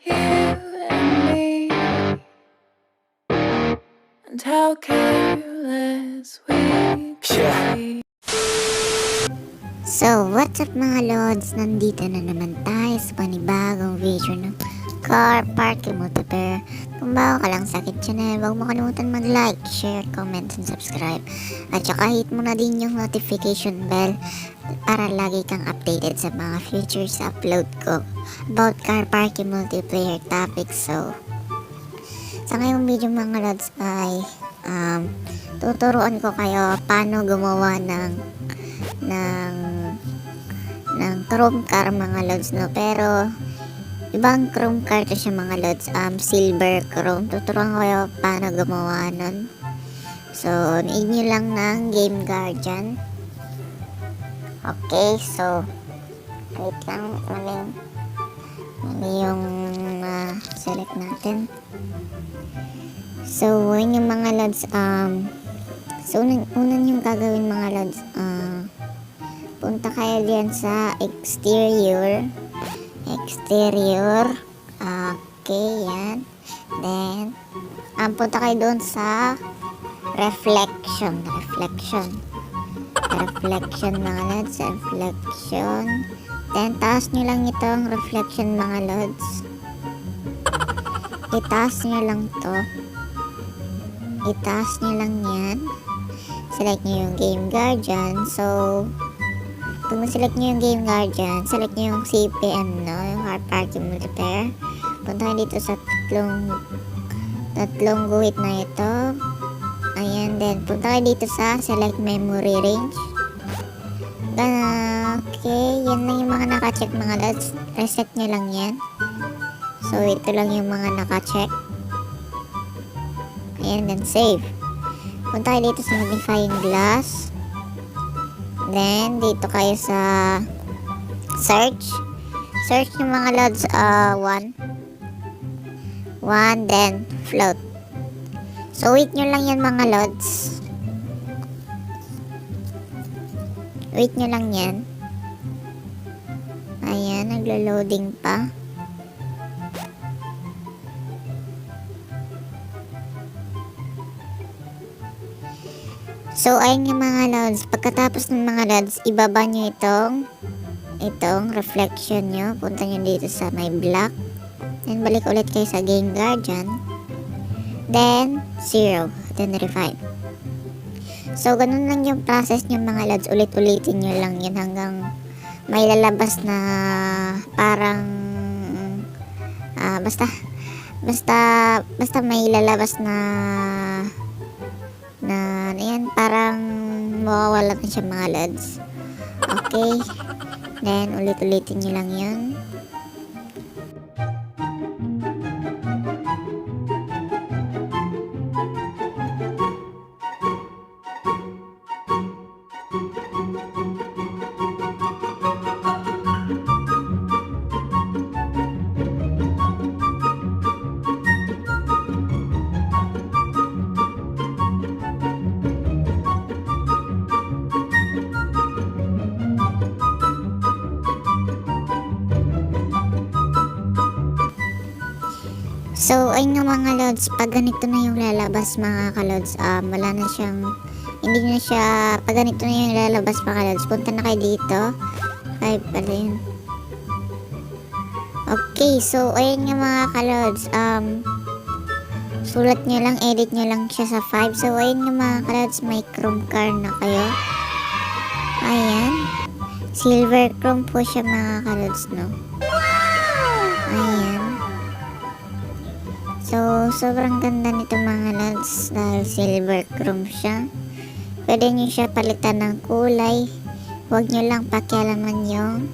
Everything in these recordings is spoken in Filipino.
you and me, and how careless we could be. So, what's up mga lods? Nandito na naman tayo sa panibagong video ng Car Parking Multiplayer. Kung bago ka lang sa akin channel, huwag mo kalimutan mag-like, share, comment, and subscribe. At saka hit mo na din yung notification bell para lagi kang updated sa mga future upload ko about Car Parking Multiplayer topics. So, sa ngayong video mga lods ay tuturuan ko kayo paano gumawa ng chrome car mga lods, no? Pero ibang chrome car to siya mga lods, silver chrome. Tuturuan ko kayo paano gumawa nun. So need nyo lang ng Game Guardian. Okay, so wait lang, mali yung select natin. So yun yung mga lods, so unang yung gagawin mga lods, punta kayo diyan sa exterior. Okay, yan. Then punta kayo doon sa reflection mga lods. Then taas nyo lang itong reflection mga lods. Itaas nyo lang yan. Select nyo yung Game Guardian. So kung select nyo yung Game Guardian, select nyo yung CPM, no? Yung Car Parking Multiplayer. Punta kayo dito sa tatlong guhit na ito. Ayan, then punta kayo dito sa Select Memory Range. Okay, yan lang yung mga nakacheck mga lods. Reset nyo lang yan. So ito lang yung mga nakacheck. Ayan, then save. Punta kayo dito sa Magnifying Glass. Then dito kayo sa search yung mga lods, 1, then float. So wait nyo lang yan mga lods, wait nyo lang yan. Ayan, naglo-loading pa. So ayun yung mga lods, pagkatapos ng mga lods, ibaba nyo itong reflection nyo. Punta nyo dito sa may black, then balik ulit kayo sa Game Guardian, then 0, then refine. So ganun lang yung process nyo mga lods, ulit-ulitin nyo lang yun hanggang may lalabas na parang basta may lalabas na yan, parang mawawala na siya mga lods. Okay, then ulit-ulitin nyo lang yun. So ayun nga mga lods, pag ganito na yung lalabas mga kalods, wala na siyang, hindi na siya, pag ganito na yung lalabas mga lods, punta na kayo dito. 5 pala yun. Okay, so ayun nga mga kalods, sulat nyo lang, edit nyo lang siya sa 5. So ayun nga mga kalods, may chrome car na kayo. Ayan, silver chrome po siya mga kalods, no? Ayan. So, sobrang ganda nito mga lods dahil silver chrome siya. Pwede nyo siya palitan ng kulay. Huwag nyo lang pakialaman yung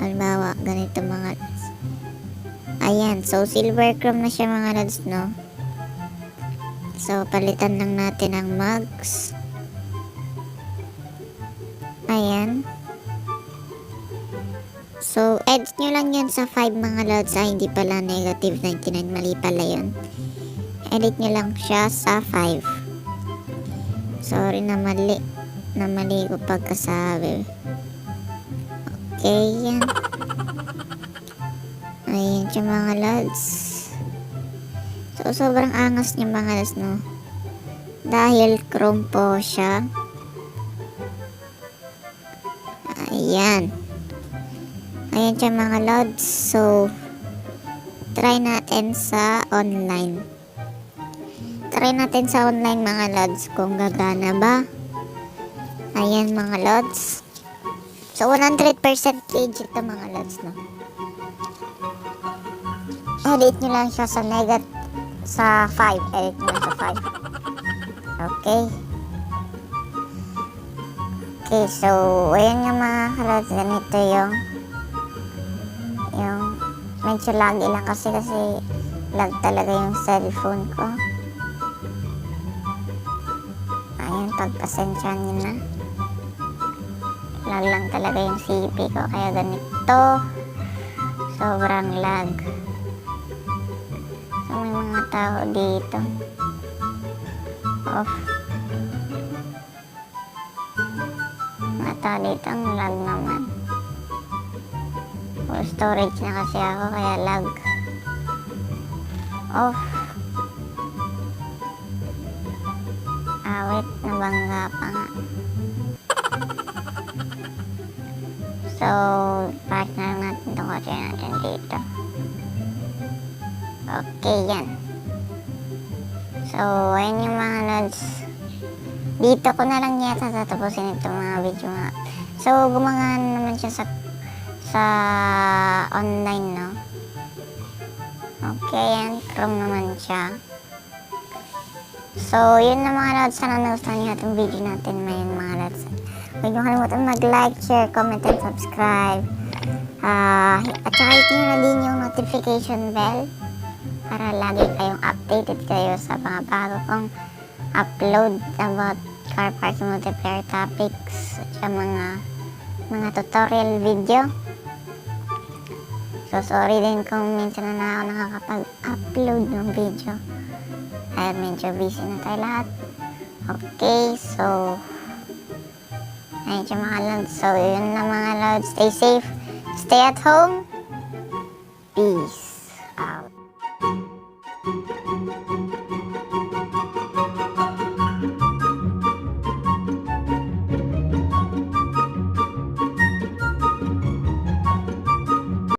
halimbawa, ganito mga lods. Ayan, so silver chrome na siya mga lods, no? So, palitan lang natin ang mugs. Ayan. So, edit nyo lang yan sa 5 mga lods. Hindi pala negative 99. Mali pala yun. Edit nyo lang siya sa 5. Sorry na mali. Na mali ko pagkasabi. Okay, yan. Ayan siya mga lods. So, sobrang angas niya mga lods, no? Dahil chrome po siya. Ayan. Ayan siya mga lods. So, try natin sa online. Try natin sa online mga lods kung gagana ba. Ayan mga lods. So, 100% page ito mga lods, no? Edit nyo lang siya sa 5. Edit nyo lang sa 5. Okay. Okay, so, ayan nga mga lods. Ganito yung medyo lagi lang kasi lag talaga yung cellphone ko. Ayan, pagpasensyahan nyo na. Lag lang talaga yung CP ko, kaya ganito. Sobrang lag. So, may mga tao dito. Off. Mga tao dito, ang lag naman. Full storage na kasi ako, kaya lag. Off. Awit, nabangga pa nga. So, park na lang natin itong kotse natin dito. Okay, yan. So, ayun yung mga lods. Dito ko na lang yata tatapusin itong mga video nga. So, gumagana naman siya sa online, no? Okay, yan. Chrome naman siya. So, yun na mga lods. Sana nagustuhan niyo itong video natin ngayon mga lods. Huwag niyo kalimutan mag-like, share, comment, and subscribe. At saka hit niyo na din yung notification bell para lagi kayong updated kayo sa mga bago kong upload about car parking multiplayer topics at mga tutorial video. So, sorry din kung minsan na ako nakakapag-upload ng video. Dahil medyo busy na tayo lahat. Okay, so ayun siya mga lods. So, yun na mga lods. Stay safe. Stay at home. Peace.